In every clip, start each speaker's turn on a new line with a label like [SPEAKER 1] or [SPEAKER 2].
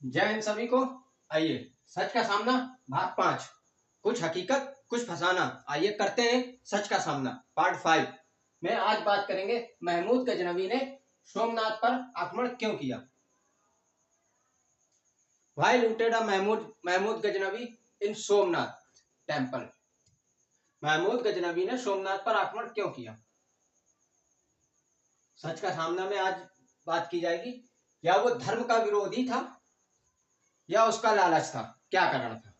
[SPEAKER 1] जय हिंद सभी को। आइए सच का सामना भाग 5, कुछ हकीकत कुछ फसाना। आइए करते हैं सच का सामना पार्ट 5 में। आज बात करेंगे महमूद गजनवी ने सोमनाथ पर आक्रमण क्यों किया। Why looted a Mahmud Ghaznavi in Somnath temple. Mahmud Ghaznavi ने सोमनाथ पर आक्रमण क्यों किया। सच का सामना में आज बात की जाएगी। या वो धर्म का विरोधी था या उसका लालच था, क्या कारण था।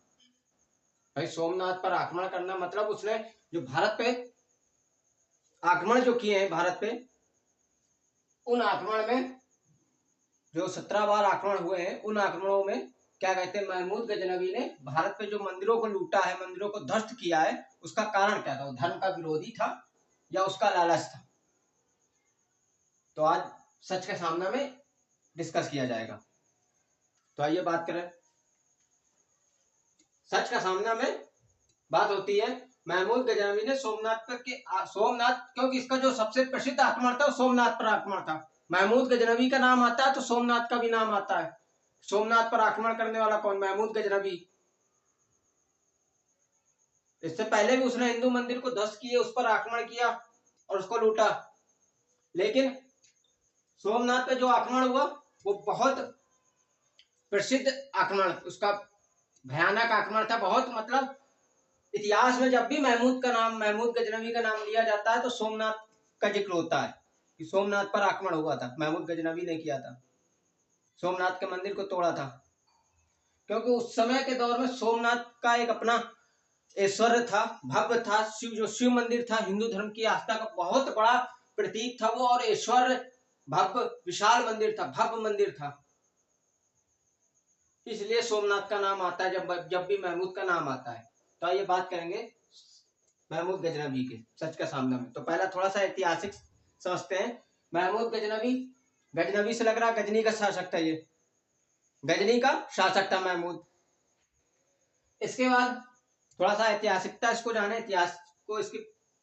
[SPEAKER 1] भाई सोमनाथ पर आक्रमण करना मतलब उसने जो भारत पे आक्रमण जो किए हैं, भारत पे उन आक्रमण में जो 17 बार आक्रमण हुए हैं, उन आक्रमणों में क्या कहते हैं, महमूद गजनवी ने भारत पे जो मंदिरों को लूटा है, मंदिरों को ध्वस्त किया है, उसका कारण क्या था। वो धर्म का विरोधी था या उसका लालच था। तो आज सच के सामने में डिस्कस किया जाएगा। तो आइए बात करें। सच का सामना में बात होती है महमूद गजनवी ने सोमनाथ, क्योंकि इसका जो सबसे प्रसिद्ध आक्रमण था वो सोमनाथ पर आक्रमण था। महमूद गजनवी का नाम आता है तो सोमनाथ का भी नाम आता है। सोमनाथ पर आक्रमण करने वाला कौन, महमूद गजनवी। इससे पहले भी उसने हिंदू मंदिर को ध्वस्त किए, उस पर आक्रमण किया और उसको लूटा। लेकिन सोमनाथ पे जो आक्रमण हुआ वो बहुत प्रसिद्ध आक्रमण, उसका भयानक आक्रमण था बहुत। मतलब इतिहास में जब भी महमूद गजनवी का नाम लिया जाता है तो सोमनाथ का जिक्र होता है कि सोमनाथ पर आक्रमण हुआ था, महमूद गजनवी ने किया था, सोमनाथ के मंदिर को तोड़ा था। क्योंकि उस समय के दौर में सोमनाथ का एक अपना ऐश्वर्य था, भव्य था। जो शिव मंदिर था, हिंदू धर्म की आस्था का बहुत बड़ा प्रतीक था वो, और ऐश्वर्य भव्य विशाल मंदिर था, भव्य मंदिर था। इसलिए सोमनाथ का नाम आता है जब भी महमूद का नाम आता है। तो आइए बात करेंगे महमूद गजनवी के सच का सामना में। तो पहला थोड़ा सा ऐतिहासिक समझते हैं। महमूद गजनवी, गजनवी से लग रहा गजनी का शासक था, ये गजनी का शासक था महमूद। इसके बाद थोड़ा सा ऐतिहासिकता इसको जाने,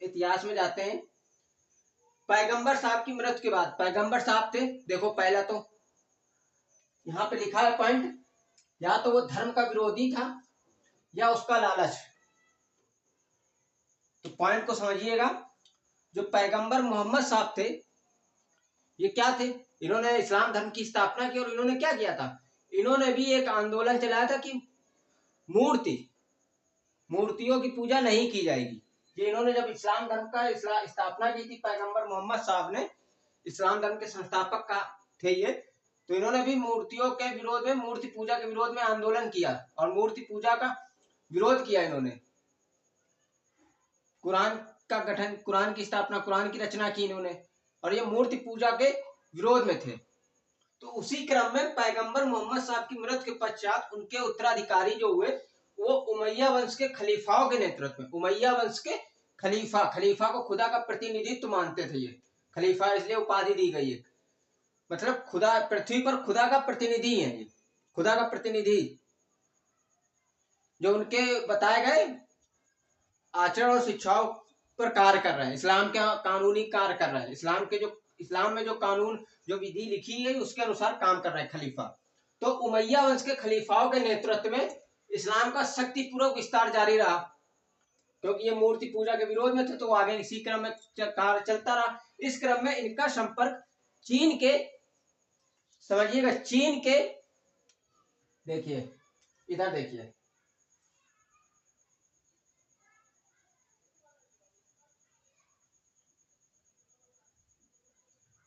[SPEAKER 1] इतिहास में जाते हैं। पैगंबर साहब की मृत्यु के बाद, पैगंबर साहब थे, देखो पहला तो यहाँ पे लिखा है पॉइंट, या तो वो धर्म का विरोधी था या उसका लालच। तो पॉइंट को समझिएगा। जो पैगंबर मोहम्मद साहब थे, ये क्या थे, इन्होंने इस्लाम धर्म की स्थापना की। और इन्होंने क्या किया था, इन्होंने भी एक आंदोलन चलाया था कि मूर्तियों की पूजा नहीं की जाएगी। ये इन्होंने जब इस्लाम धर्म का स्थापना की थी, पैगंबर मोहम्मद साहब ने, इस्लाम धर्म के संस्थापक का थे ये, तो इन्होंने भी मूर्तियों के विरोध में, मूर्ति पूजा के विरोध में आंदोलन किया और मूर्ति पूजा का विरोध किया। इन्होंने कुरान का गठन, कुरान की स्थापना, कुरान की रचना की इन्होंने, और ये मूर्ति पूजा के विरोध में थे। तो उसी क्रम में पैगंबर मोहम्मद साहब की मृत्यु के पश्चात उनके उत्तराधिकारी जो हुए वो उमैया वंश के खलीफाओं के नेतृत्व में, उमैया वंश के खलीफा को खुदा का प्रतिनिधित्व मानते थे। ये खलीफा इसलिए उपाधि दी गई है, मतलब खुदा, पृथ्वी पर खुदा का प्रतिनिधि है ये, खुदा का प्रतिनिधि जो उनके बताए गए आचरण और शिक्षाओं पर कार्य कर रहे हैं, इस्लाम के कानूनी कार्य कर रहे हैं, इस्लाम में जो कानून, जो विधि लिखी है उसके अनुसार काम कर रहे हैं खलीफा। तो उमैया वंश के खलीफाओं के नेतृत्व में इस्लाम का शक्तिपूर्वक विस्तार जारी रहा। क्योंकि ये मूर्ति पूजा के विरोध में थे तो आगे इसी क्रम में कार्य चलता रहा। इस क्रम में इनका संपर्क चीन के, समझिएगा, चीन के, देखिए इधर देखिए,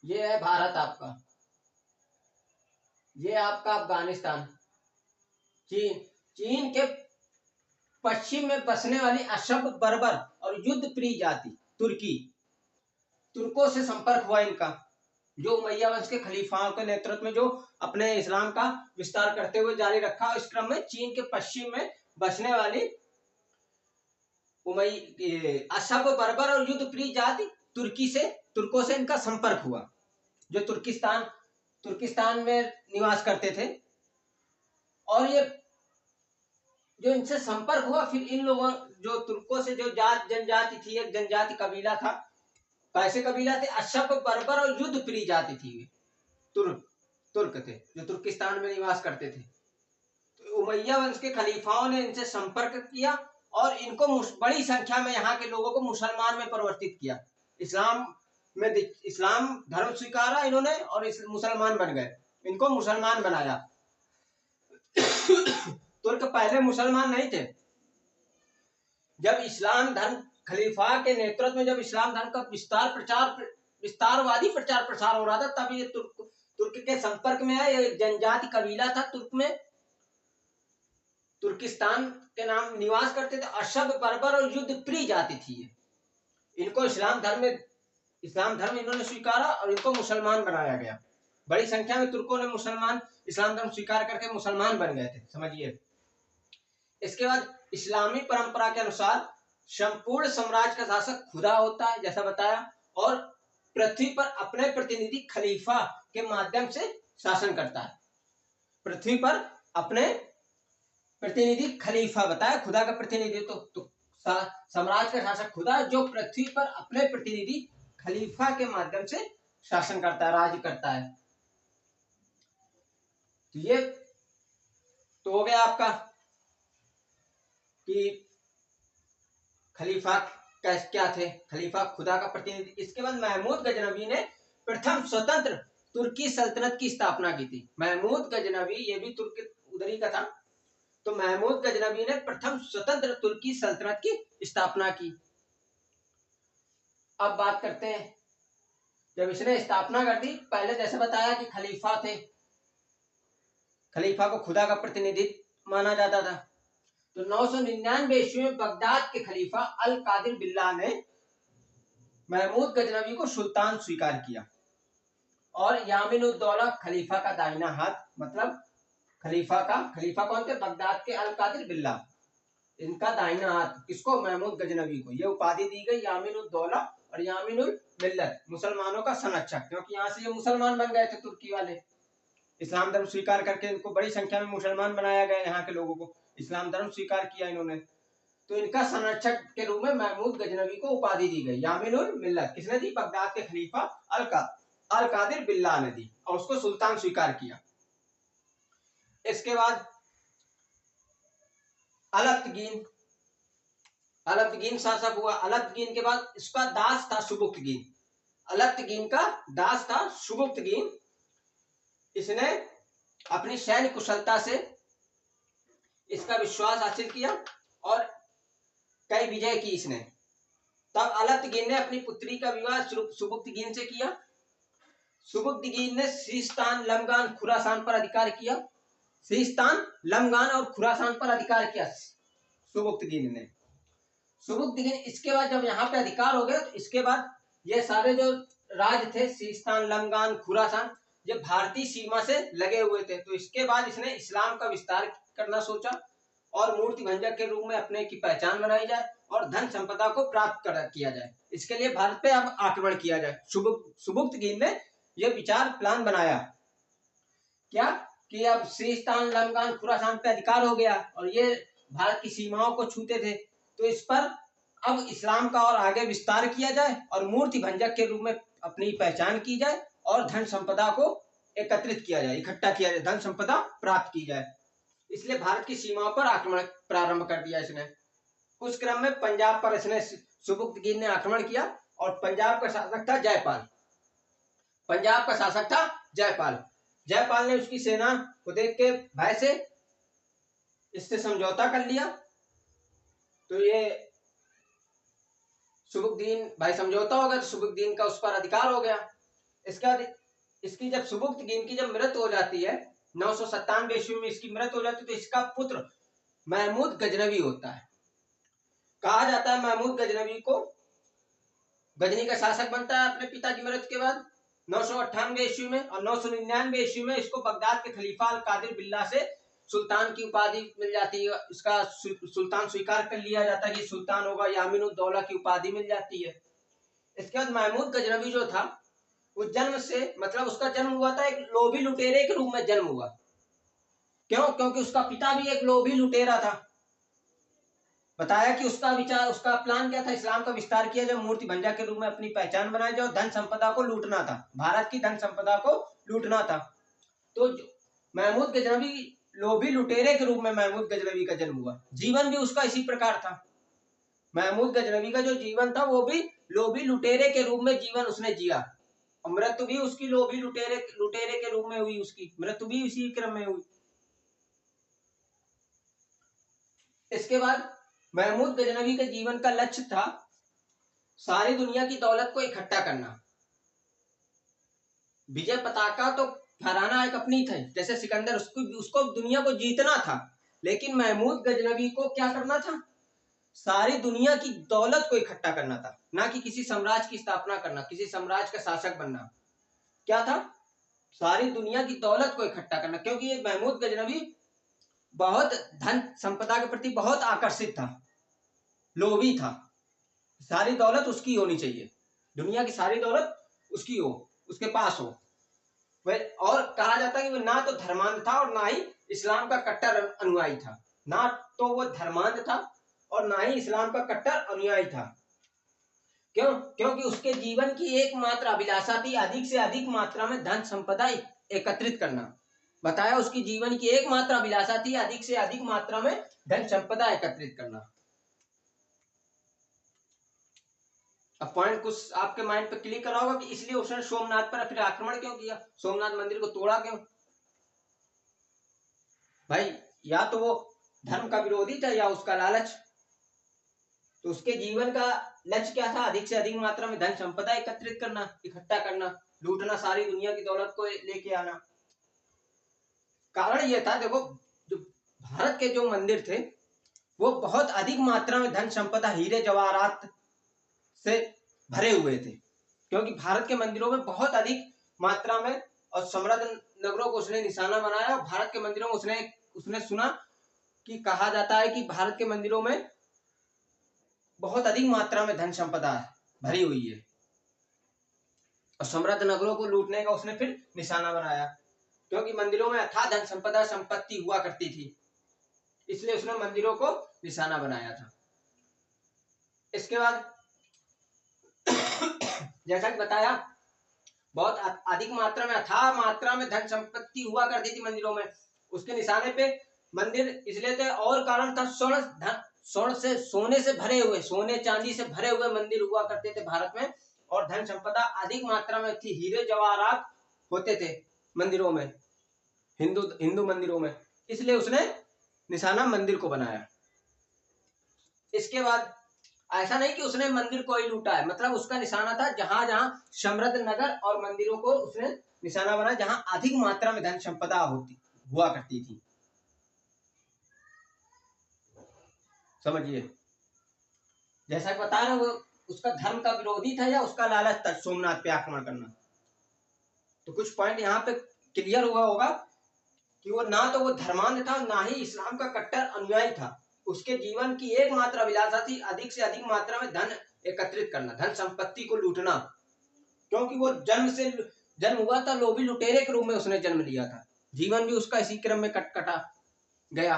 [SPEAKER 1] ये है भारत आपका, ये आपका अफगानिस्तान, चीन के पश्चिम में बसने वाली असभ्य, बर्बर और युद्ध प्रिय जाति तुर्कों से संपर्क हुआ इनका, जो उमैया वंश के खलीफाओं के नेतृत्व में जो अपने इस्लाम का विस्तार करते हुए जारी रखा। इस क्रम में चीन के पश्चिम में बसने वाली असभ्य, बर्बर और युद्ध प्रिय जाति तुर्कों से इनका संपर्क हुआ, जो तुर्किस्तान में निवास करते थे। और ये जो इनसे संपर्क हुआ, फिर इन लोगों, जो तुर्कों से जो जनजाति थी, एक जनजाति कबीला था, कैसे कबीला थे, असभ्य, बर्बर और युद्ध प्रिय जाति थी। तुर्क थे जो तुर्किस्तान में निवास करते थे। उमैया वंश के खलीफाओं ने इनसे संपर्क किया और इनको बड़ी संख्या में यहाँ के लोगों को मुसलमान में परिवर्तित किया। इस्लाम धर्म स्वीकारा इन्होंने और मुसलमान बन गए, इनको मुसलमान बनाया। तुर्क पहले मुसलमान नहीं थे। जब इस्लाम धर्म खलीफा के नेतृत्व में जब इस्लाम धर्म का विस्तारवादी प्रचार प्रसार हो रहा था, तब ये तुर्क के संपर्क में है। ये जनजाति कबीला था तुर्क में, तुर्किस्तान के नाम निवास करते थे। अशब, बर्बर और युद्ध प्रिय जाति थी ये। इनको इस्लाम धर्म इन्होंने स्वीकारा और इनको मुसलमान बनाया गया। बड़ी संख्या में तुर्कों ने इस्लाम धर्म स्वीकार करके मुसलमान बन गए थे, समझिए। इसके बाद इस्लामी परंपरा के अनुसार संपूर्ण साम्राज्य का शासक खुदा होता है, जैसा बताया, और पृथ्वी पर अपने प्रतिनिधि खलीफा के माध्यम से शासन करता है। पृथ्वी पर अपने प्रतिनिधि खलीफा, बताया खुदा का प्रतिनिधि, तो साम्राज्य का शासक खुदा, जो पृथ्वी पर अपने प्रतिनिधि खलीफा के माध्यम से शासन करता है, राज्य करता है। तो ये तो हो गया आपका कि खलीफा क्या थे, खलीफा खुदा का प्रतिनिधि। इसके बाद महमूद गजनवी ने प्रथम स्वतंत्र तुर्की सल्तनत की स्थापना की थी। महमूद गजनवी, ये भी तुर्क उधर ही का था। तो महमूद गजनवी ने प्रथम स्वतंत्र तुर्की सल्तनत की स्थापना की। अब बात करते हैं, जब इसने स्थापना कर दी, पहले जैसे बताया कि खलीफा थे, खलीफा को खुदा का प्रतिनिधित्व माना जाता था। तो 999 ईस्वी में बगदाद के खलीफा अल कादिर बिल्ला ने महमूद गजनवी को सुल्तान स्वीकार किया और यामीन-उद-दौला खलीफा का दाहिना हाथ, मतलब खलीफा कौन थे? बगदाद के अल कादिर बिल्ला, इनका दाहिना हाथ। किसको? महमूद गजनवी को। यह उपाधि दी गई यामीन-उद-दौला और यामीनुल मिल्लत, मुसलमानों का संरक्षक, क्योंकि यहाँ से ये मुसलमान बन गए थे तुर्की वाले। इस्लाम धर्म स्वीकार करके इनको बड़ी संख्या में मुसलमान बनाया गया, यहाँ के लोगों को इस्लाम धर्म स्वीकार किया इन्होंने। तो इनका संरक्षक के रूप में महमूद गजनवी को उपाधि दी गई यामीनुल मिल्लत। किसने दी? बगदाद के खलीफा अल कादिर बिल्ला ने दी और उसको सुल्तान स्वीकार किया। इसके बाद अलब्तगीन शासक हुआ। अलब्तगीन के बाद इसका दास था सुबुक्तगीन। अलब्तगीन का दास था सुबुक्तगीन। इसने अपनी सैन्य कुशलता से इसका विश्वास हासिल किया और कई विजय की इसने। तब अलब्तगीन ने अपनी पुत्री का विवाह सुबुक्तगीन से किया। सुबुक्तगीन ने सिस्तान, लमगान, खुरासान पर अधिकार किया। सिस्तान, लमगान और खुरासान पर अधिकार किया सुबुक्तगीन ने। सुबुक्तगीन इसके बाद जब यहाँ पे अधिकार हो गया, तो इसके बाद ये सारे जो राज्य थे, सिस्तान, लमगान, खुरासान, ये भारतीय सीमा से लगे हुए थे। तो इसके बाद इसने इस्लाम का विस्तार करना सोचा और मूर्ति भंजक के रूप में अपने की पहचान बनाई जाए और धन संपदा को प्राप्त किया जाए। इसके लिए भारत पे अब आक्रमण किया जाए। सुबुक्तगीन ने यह विचार प्लान बनाया, क्या कि अब सिस्तान, लमगान, खुरासान पे अधिकार हो गया और ये भारत की सीमाओं को छूते थे, तो इस पर अब इस्लाम का और आगे विस्तार किया जाए और मूर्ति भंजक के रूप में अपनी पहचान की जाए और धन संपदा को एकत्रित किया जाए, इकट्ठा किया जाए, धन संपदा प्राप्त की जाए। इसलिए भारत की सीमाओं पर आक्रमण प्रारंभ कर दिया इसने। उस क्रम में पंजाब पर इसने सुबुक्तगीन ने आक्रमण किया और पंजाब का शासक था जयपाल। पंजाब का शासक था जयपाल। जयपाल ने उसकी सेना को देख के भय से इससे समझौता कर लिया। तो ये सुबुक्तगीन भाई समझौता हो गया, तो सुबुक्तगीन का उस पर अधिकार हो गया। इसके बाद इसकी जब सुबुक्तगीन की जब मृत्यु हो जाती है, 997 ईस्वी में इसकी मृत्यु हो जाती है, तो इसका पुत्र महमूद गजनवी होता है। कहा जाता है महमूद गजनवी को गजनी का शासक बनता है अपने पिता की मृत्यु के बाद 998 ईस्वी में, और 999 ईस्वी में इसको बगदाद के खलीफा अल कादिर बिल्ला से सुल्तान की उपाधि मिल जाती है। इसका सुल्तान स्वीकार कर लिया जाता है कि सुल्तान होगा, यामीन-उद-दौला की उपाधि मिल जाती है। इसके बाद महमूद गजनवी जो था, वो जन्म से, मतलब उसका जन्म हुआ था एक लोभी लुटेरे के रूप में जन्म हुआ। क्यों? क्योंकि उसका पिता भी एक लोभी लुटेरा था। बताया कि उसका विचार, उसका प्लान क्या था? इस्लाम का विस्तार किया जाए, मूर्ति भंजक के रूप में अपनी पहचान बनाई जाए, धन संपदा को लूटना था, भारत की धन संपदा को लूटना था। तो महमूद गजनवी लोभी लुटेरे के रूप में महमूद गजनवी का जन्म हुआ। जीवन भी उसका इसी प्रकार था। महमूद गजनवी का जो जीवन था वो भी लोभी लुटेरे के रूप में जीवन उसने जिया, और मृत्यु भी उसकी लोभी लुटेरे के रूप में हुई, उसकी मृत्यु भी इसी क्रम में हुई। इसके बाद महमूद गजनवी के जीवन का लक्ष्य था सारी दुनिया की दौलत को इकट्ठा करना। विजय पताका तो फहराना एक अपनी थी, जैसे सिकंदर, उसको दुनिया को जीतना था, लेकिन महमूद गजनवी को क्या करना था? सारी दुनिया की दौलत को इकट्ठा करना था, ना कि किसी साम्राज्य की स्थापना करना, किसी साम्राज्य का शासक बनना। क्या था? सारी दुनिया की दौलत को इकट्ठा करना, क्योंकि ये महमूद गजनवी बहुत धन संपदा के प्रति बहुत आकर्षित था, लोभी था। सारी दौलत उसकी होनी चाहिए, दुनिया की सारी दौलत उसकी हो, उसके पास हो। वह, और कहा जाता है कि वह ना तो धर्मांध था और ना ही इस्लाम का कट्टर अनुयायी था। ना तो वो धर्मांध था और ना ही इस्लाम का कट्टर अनुयायी था। क्यों? क्योंकि उसके जीवन की एकमात्र अभिलाषा थी अधिक से अधिक मात्रा में धन संपदा एकत्रित करना। बताया, उसकी जीवन की एकमात्र अभिलाषा थी अधिक से अधिक मात्रा में धन संपदा एकत्रित करना। अब पॉइंट कुछ आपके माइंड पे क्लिक करा होगा कि इसलिए उसने सोमनाथ पर फिर आक्रमण क्यों किया, सोमनाथ मंदिर को तोड़ा क्यों? भाई, या तो वो धर्म का विरोधी था या उसका लालच। तो उसके जीवन का लक्ष्य क्या था? अधिक से अधिक मात्रा में धन संपदा एकत्रित करना, इकट्ठा करना, लूटना, सारी दुनिया की दौलत को लेके आना। कारण ये था, देखो, जो भारत के जो मंदिर थे वो बहुत अधिक मात्रा में धन संपदा, हीरे जवाहरात से भरे हुए थे, क्योंकि भारत के मंदिरों में बहुत अधिक मात्रा में और समृद्ध नगरों को उसने निशाना बनाया। और भारत के मंदिरों में उसने सुना कि कहा जाता है कि भारत के मंदिरों में बहुत अधिक मात्रा में धन संपदा भरी हुई है, और समृद्ध नगरों को लूटने का उसने फिर निशाना बनाया, क्योंकि मंदिरों में अथाह धन संपदा संपत्ति हुआ करती थी, इसलिए उसने मंदिरों को निशाना बनाया था। इसके बाद जैसा कि बताया, बहुत अधिक मात्रा में, अथाह मात्रा में धन संपत्ति हुआ करती थी मंदिरों में। उसके निशाने पे मंदिर इसलिए थे, और कारण था सोने से भरे हुए, सोने चांदी से भरे हुए मंदिर हुआ करते थे भारत में, और धन संपदा अधिक मात्रा में थी, हीरे जवाहरात होते थे मंदिरों में, हिंदू मंदिरों में, इसलिए उसने निशाना मंदिर को बनाया। इसके बाद ऐसा नहीं कि उसने मंदिर को ही लूटा है, मतलब उसका निशाना था जहां जहां समृद्ध नगर और मंदिरों को उसने निशाना बनाया जहां अधिक मात्रा में धन संपदा हुआ करती थी। समझिए, जैसा कि बता रहे, वो उसका धर्म का विरोधी था या उसका लालच था सोमनाथ पे आक्रमण करना। तो कुछ पॉइंट यहाँ पे क्लियर हुआ होगा कि वो ना तो वो धर्मांध था, ना ही इस्लाम का कट्टर अनुयायी था। उसके जीवन की एकमात्र अभिलाषा थी अधिक से अधिक मात्रा में धन एकत्रित करना, धन संपत्ति को लूटना, क्योंकि वो जन्म हुआ था लोभी लुटेरे के रूप में उसने जन्म लिया था। जीवन भी उसका इसी क्रम में कटा गया।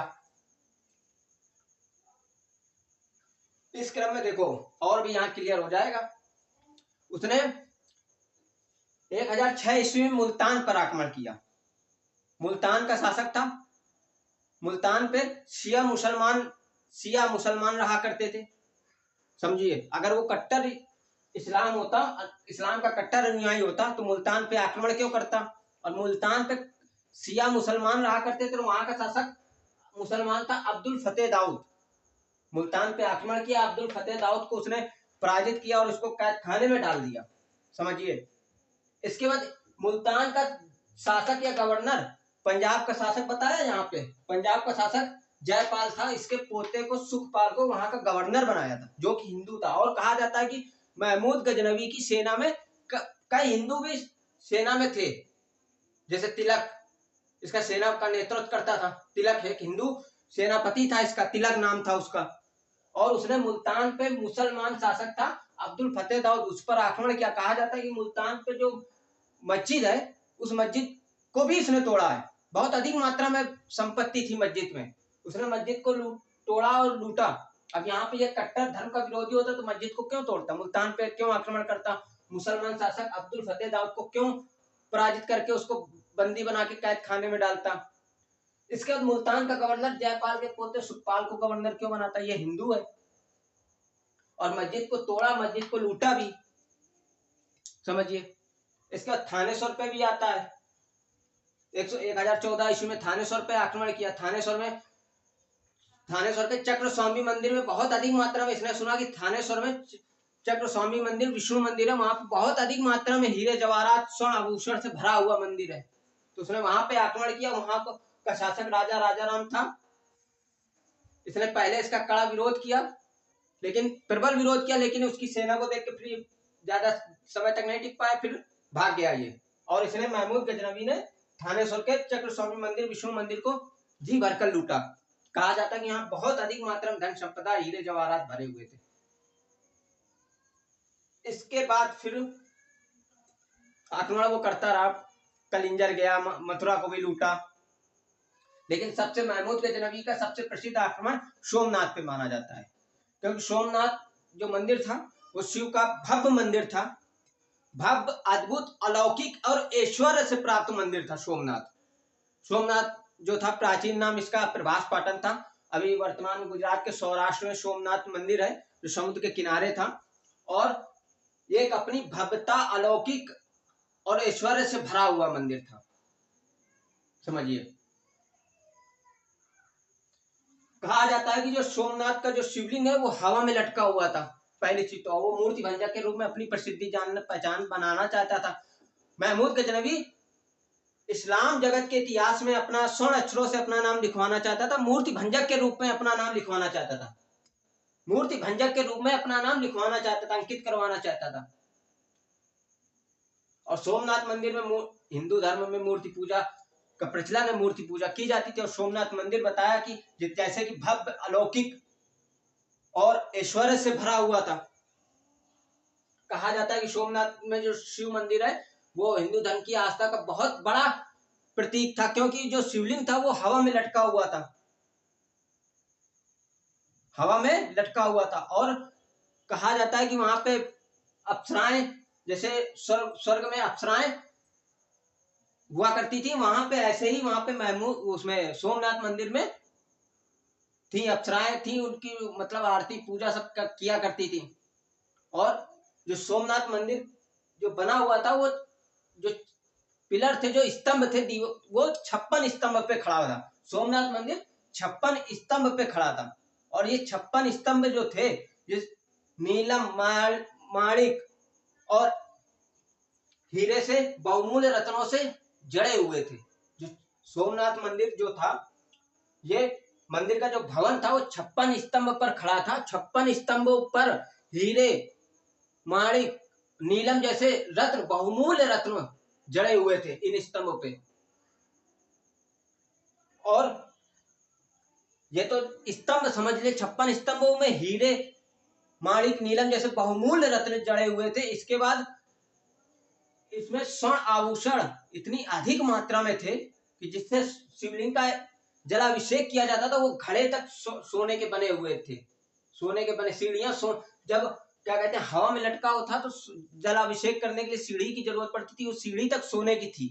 [SPEAKER 1] इस क्रम में देखो, और भी यहाँ क्लियर हो जाएगा, उसने 1006 ईस्वी में मुल्तान पर आक्रमण किया। मुल्तान का शासक था, मुल्तान पे शिया मुसलमान रहा करते थे। समझिए, अगर वो कट्टर इस्लाम होता, इस्लाम का कट्टर अनुयायी होता, तो मुल्तान पे आक्रमण क्यों करता? और मुल्तान पे शिया मुसलमान रहा करते थे, तो वहां का शासक मुसलमान था अब्दुल फतेह दाऊद। मुल्तान पे आक्रमण किया, अब्दुल फतेह दाऊद को उसने पराजित किया और उसको कैद खाने में डाल दिया। समझिए, इसके बाद मुल्तान का शासक या गवर्नर, पंजाब का शासक बताया, यहाँ पे पंजाब का शासक जयपाल था, इसके पोते को सुखपाल को वहां का गवर्नर बनाया था, जो कि हिंदू था। और कहा जाता है कि महमूद गजनवी की सेना में कई हिंदू भी सेना में थे, जैसे तिलक, इसका सेना का नेतृत्व करता था। तिलक एक हिंदू सेनापति था, इसका तिलक नाम था उसका। और उसने मुल्तान पे मुसलमान शासक था अब्दुल फतेह दाऊद, उस पर आक्रमण किया। कहा जाता है कि मुल्तान पे जो मस्जिद है, उस मस्जिद को भी इसने तोड़ा है। बहुत अधिक मात्रा में संपत्ति थी मस्जिद में, उसने मस्जिद को तोड़ा और लूटा। अब यहाँ पे ये कट्टर धर्म का विरोधी होता तो मस्जिद को क्यों तोड़ता, मुल्तान पे क्यों आक्रमण करता, मुसलमान शासक अब्दुल फतेह दाऊद को क्यों पराजित करके उसको बंदी बना के कैद खाने में डालता। इसके बाद मुल्तान का गवर्नर जयपाल के पोते सुखपाल को गवर्नर क्यों बनाता है? ये हिंदू है और मस्जिद को तोड़ा, मस्जिद को लूटा भी, समझिए। इसका थानेश्वर पे भी आता है। 1014 ईस्वी में थानेश्वर पे आक्रमण किया। थानेश्वर के चक्र स्वामी मंदिर में बहुत अधिक मात्रा में, इसने सुना कि थानेश्वर में चक्र स्वामी मंदिर विष्णु मंदिर है, वहां पे बहुत अधिक मात्रा में हीरे जवाहरात स्वर्ण आभूषण से भरा हुआ मंदिर है, तो उसने वहां पे आक्रमण किया। वहां का शासक राजा राजाराम था। इसने पहले इसका कड़ा विरोध किया, लेकिन प्रबल विरोध किया, लेकिन उसकी सेना को देख के फिर ज्यादा समय तक नहीं टिक पाया, फिर भाग गया ये। और इसने महमूद गजनवी ने थानेश्वर के चक्र स्वामी मंदिर विष्णु मंदिर को जी भरकर लूटा। कहा जाता है कि यहाँ बहुत अधिक मात्रा में धन संपदा हीरे जवाहरात भरे हुए थे। इसके बाद फिर आक्रमण वो करता रहा, कलिंजर गया, मथुरा को भी लूटा, लेकिन सबसे महमूद गजनवी का सबसे प्रसिद्ध आक्रमण सोमनाथ पे माना जाता है, क्योंकि सोमनाथ जो मंदिर था वो शिव का भव्य मंदिर था, भव्य, अद्भुत, अलौकिक और ऐश्वर्य से प्राप्त मंदिर था सोमनाथ जो था, प्राचीन नाम इसका प्रभास पाटन था। अभी वर्तमान गुजरात के सौराष्ट्र में सोमनाथ मंदिर है, जो समुद्र के किनारे था, और ये एक अपनी भव्यता, अलौकिक और ऐश्वर्य से भरा हुआ मंदिर था, समझिए। कहा जाता है कि जो सोमनाथ का जो शिवलिंग है वो हवा में लटका हुआ था पहली चीज तो, वो मूर्ति भंजक के रूप में अपनी प्रसिद्धि पहचान बनाना चाहता था। महमूद गजनवी इस्लाम जगत के इतिहास में अपना स्वर्ण अक्षरों से अपना नाम लिखवाना चाहता था, मूर्ति भंजक के रूप में अपना नाम लिखवाना चाहता था, मूर्ति भंजक के रूप में अपना नाम लिखवाना चाहता था, अंकित करवाना चाहता था। और सोमनाथ मंदिर में हिंदू धर्म में मूर्ति पूजा का प्रचलन है, मूर्ति पूजा की जाती थी। और सोमनाथ मंदिर बताया कि जैसे कि भव्य, अलौकिक और ऐश्वर्य से भरा हुआ था। कहा जाता है कि सोमनाथ में जो शिव मंदिर है वो हिंदू धर्म की आस्था का बहुत बड़ा प्रतीक था, क्योंकि जो शिवलिंग था वो हवा में लटका हुआ था, हवा में लटका हुआ था। और कहा जाता है कि वहां पे अप्सराएं, जैसे स्वर्ग में अप्सराएं हुआ करती थी, वहां पे ऐसे ही वहां पे महमूद उसमें सोमनाथ मंदिर में थी, अप्सराएं थी, उनकी मतलब आरती पूजा सब किया करती थी। और जो सोमनाथ मंदिर जो बना हुआ था, वो जो पिलर थे, जो स्तंभ थे, वो 56 स्तंभ पे खड़ा था। सोमनाथ मंदिर 56 स्तंभ पे खड़ा था, और ये 56 स्तंभ जो थे, ये नीलम, माणिक और हीरे से, बहुमूल्य रत्नों से जड़े हुए थे। जो सोमनाथ मंदिर जो था, ये मंदिर का जो भवन था वो 56 स्तंभ पर खड़ा था। 56 स्तंभों पर हीरे, माणिक, नीलम जैसे रत्न, बहुमूल्य रत्न जड़े हुए थे इन स्तंभों पे। और ये तो स्तंभ समझ ले, 56 स्तंभों में हीरे, माणिक, नीलम जैसे बहुमूल्य रत्न जड़े हुए थे। इसके बाद इसमें स्वर्ण आभूषण इतनी अधिक मात्रा में थे कि जिससे शिवलिंग का जलाभिषेक किया जाता था, वो घड़े तक सोने के बने हुए थे, सोने के बने। सीढ़ियां जब क्या कहते हैं हवा में लटका हुआ था, तो जलाभिषेक करने के लिए सीढ़ी की जरूरत पड़ती थी, वो सीढ़ी तक सोने की थी।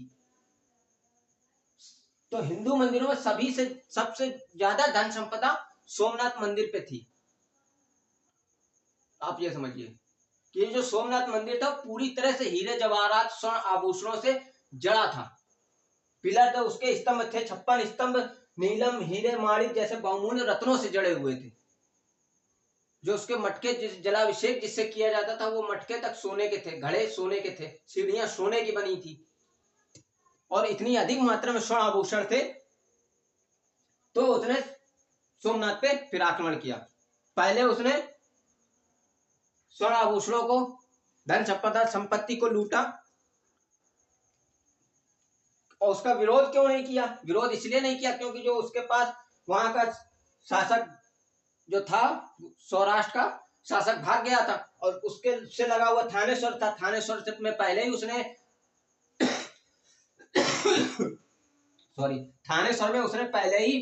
[SPEAKER 1] तो हिंदू मंदिरों में सभी से सबसे ज्यादा धन संपदा सोमनाथ मंदिर पे थी। आप ये समझिए कि जो सोमनाथ मंदिर था पूरी तरह से हीरे जवाहरात स्वर्ण आभूषणों से जड़ा था। पिलर थे, उसके स्तंभ थे, 56 स्तंभ नीलम, हीरे, माणिक जैसे बहुमूल्य रत्नों से जड़े हुए थे। जो उसके मटके, जलाभिषेक जिससे किया जाता था, वो मटके तक सोने के थे, घड़े सोने के थे, सीढ़ियां सोने की बनी थी, और इतनी अधिक मात्रा में स्वर्ण आभूषण थे। तो उसने सोमनाथ पे फिर आक्रमण किया। पहले उसने स्वर्ण आभूषणों को, धन संपदा, संपत्ति को लूटा। और उसका विरोध क्यों नहीं किया? विरोध इसलिए नहीं किया क्योंकि जो उसके पास वहां का शासक जो था, सौराष्ट्र का शासक भाग गया था, और उसके से लगा हुआ थानेश्वर था। थानेश्वर से में पहले ही उसने थानेश्वर में उसने पहले ही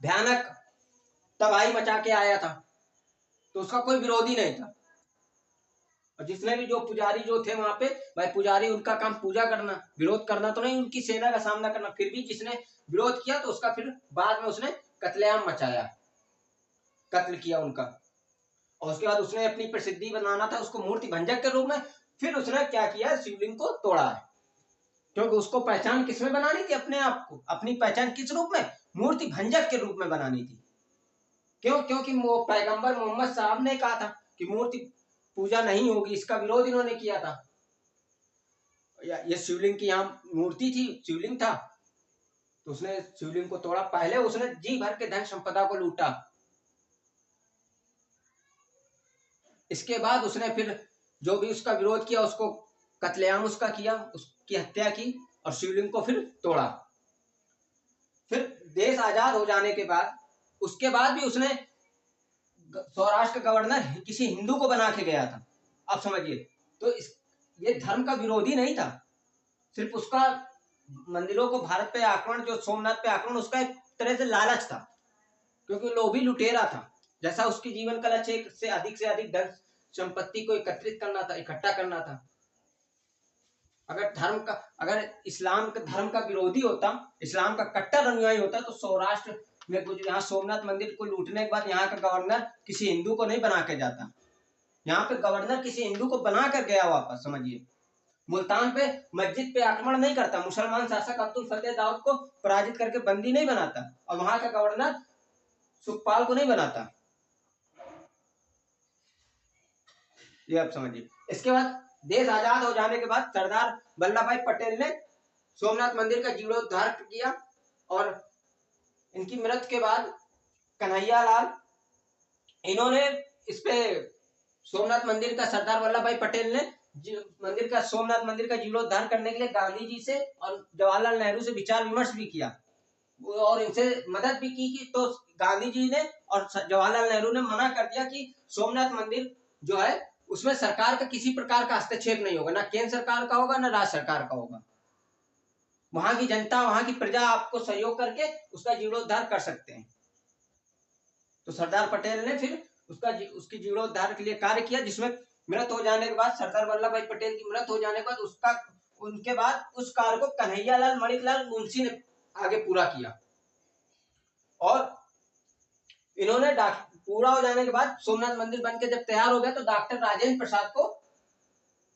[SPEAKER 1] भयानक तबाही मचा के आया था, तो उसका कोई विरोधी नहीं था। और जिसने भी, जो पुजारी जो थे वहां पे, भाई पुजारी उनका काम पूजा करना, विरोध करना तो नहीं, उनकी सेना का सामना करना। फिर भी जिसने विरोध किया तो उसका फिर बाद में उसने कत्लेआम मचाया, कत्ल किया उनका। और उसके बाद उसने अपनी प्रसिद्धि बनाना था उसको मूर्ति भंजक के रूप में, फिर उसने क्या किया, शिवलिंग को तोड़ा है, क्योंकि उसको पहचान किसमें बनानी थी, अपने आप को, अपनी पहचान किस रूप में, मूर्ति भंजक के रूप में बनानी थी। क्यों? क्योंकि वो पैगंबर मोहम्मद साहब ने कहा था कि मूर्ति पूजा नहीं होगी, इसका विरोध इन्होंने किया था। ये शिवलिंग की यहाँ मूर्ति थी, शिवलिंग था, तो उसने शिवलिंग को तोड़ा। पहले उसने जी भर के धन संपदा को लूटा, इसके बाद उसने फिर जो भी उसका विरोध किया उसको कत्लेआम उसका किया, उसकी हत्या की और शिवलिंग को फिर तोड़ा। फिर देश आजाद हो जाने के बाद उसके बाद भी उसने सौराष्ट्र का गवर्नर किसी हिंदू को बना के गया था। आप समझिए, तो ये धर्म का विरोधी नहीं था, सिर्फ उसका मंदिरों को भारत पे आक्रमण, जो सोमनाथ पे आक्रमण, उसका एक तरह से लालच था, क्योंकि लोभी लुटेरा था। जैसा उसकी जीवन का लक्ष्य एक से अधिक धन संपत्ति को एकत्रित करना था, इकट्ठा करना था। अगर इस्लाम का धर्म का विरोधी होता, इस्लाम का कट्टर अनुयायी होता, तो सौराष्ट्र में कुछ यहाँ सोमनाथ मंदिर को लूटने के बाद यहाँ का गवर्नर किसी हिंदू को नहीं बना के जाता। यहाँ पे गवर्नर किसी हिंदू को बना कर गया वापस। समझिए, मुल्तान पे मस्जिद पे आक्रमण नहीं करता, मुसलमान शासक अब्दुल फतेह दाऊद को पराजित करके बंदी नहीं बनाता, और वहां का गवर्नर सुखपाल को नहीं बनाता। ये आप समझिए। इसके बाद देश आजाद हो जाने के बाद सरदार वल्लभ भाई पटेल ने सोमनाथ मंदिर का जीर्णोद्धार किया, और इनकी मृत्यु के बाद कन्हैया लाल, इन्होंने इस पे सोमनाथ मंदिर का, सरदार वल्लभ भाई पटेल ने सोमनाथ मंदिर का जीर्णोद्धार करने के लिए गांधी जी से और जवाहरलाल नेहरू से विचार विमर्श भी किया और इनसे मदद भी की तो गांधी जी ने और जवाहरलाल नेहरू ने मना कर दिया कि सोमनाथ मंदिर जो है उसमें सरकार का किसी प्रकार का हस्तक्षेप नहीं होगा, ना केंद्र सरकार का होगा, ना राज्य सरकार का होगा। वहां की जनता, वहां की प्रजा आपको सहयोग करके उसका जीर्णोद्धार कर सकते हैं। तो सरदार पटेल ने फिर उसकी जीर्णोद्धार के लिए कार्य किया, जिसमें मृत्यु हो जाने के बाद, सरदार वल्लभ भाई पटेल की मृत्यु हो जाने के बाद उनके बाद उस कार्य को कन्हैयालाल मणिकलाल मुंशी ने आगे पूरा किया। और इन्होंने पूरा हो जाने के बाद सोमनाथ मंदिर बनके जब तैयार हो गया तो डॉक्टर राजेंद्र प्रसाद को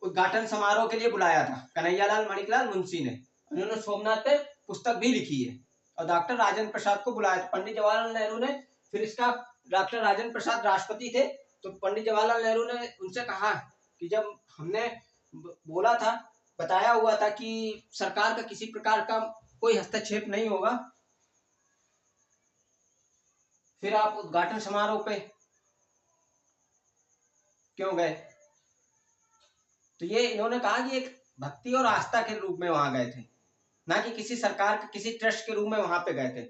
[SPEAKER 1] उद्घाटन समारोह के लिए बुलाया था कन्हैयालाल मणिकलाल मुंशी ने। उन्होंने सोमनाथ पे पुस्तक भी लिखी है और डॉक्टर राजेंद्र प्रसाद को बुलाया था। पंडित जवाहरलाल नेहरू ने फिर इसका, डॉक्टर राजेंद्र प्रसाद राष्ट्रपति थे, तो पंडित जवाहरलाल नेहरू ने उनसे कहा कि जब हमने बोला था, बताया हुआ था कि सरकार का किसी प्रकार का कोई हस्तक्षेप नहीं होगा, फिर आप उद्घाटन समारोह पे क्यों गए? तो ये इन्होंने कहा कि एक भक्ति और आस्था के रूप में वहां गए थे, ना कि किसी सरकार के किसी ट्रस्ट के रूप में वहां पे गए थे।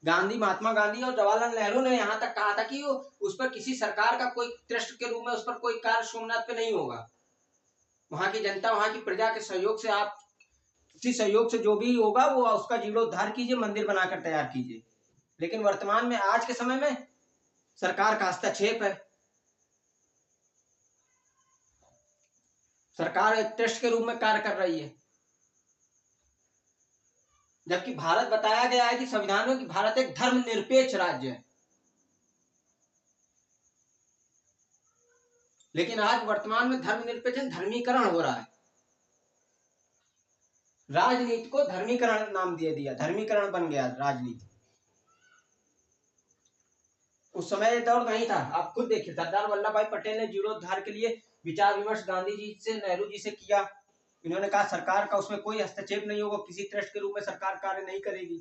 [SPEAKER 1] गांधी, महात्मा गांधी और जवाहरलाल नेहरू ने यहाँ तक कहा था कि उस पर किसी सरकार का कोई ट्रस्ट के रूप में उस पर कोई कार्य सोमनाथ पे नहीं होगा। वहां की जनता, वहां की प्रजा के सहयोग से, आप किसी सहयोग से जो भी होगा वो उसका जीर्णोद्धार कीजिए, मंदिर बनाकर तैयार कीजिए। लेकिन वर्तमान में, आज के समय में सरकार का हस्तक्षेप है। सरकार एक ट्रस्ट के रूप में कार्य कर रही है, जबकि भारत बताया गया है कि संविधान में कि भारत एक धर्मनिरपेक्ष राज्य है। लेकिन आज वर्तमान में धर्मनिरपेक्ष धर्मीकरण हो रहा है। राजनीति को धर्मीकरण नाम दे दिया, धर्मीकरण बन गया राजनीति। उस समय दौर नहीं था। आप खुद देखिए, सरदार वल्लभ भाई पटेल ने जीर्णोद्धार के लिए विचार विमर्श गांधी जी से, नेहरू जी से किया। इन्होंने कहा सरकार का उसमें कोई हस्तक्षेप नहीं होगा, किसी ट्रस्ट के रूप में सरकार कार्य नहीं करेगी।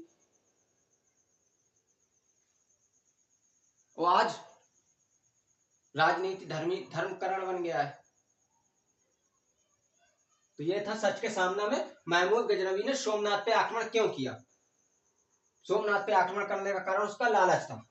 [SPEAKER 1] वो आज राजनीति धर्मकरण बन गया है। तो ये था सच के सामने में महमूद गजनवी ने सोमनाथ पे आक्रमण क्यों किया। सोमनाथ पे आक्रमण करने का कारण उसका लालच था।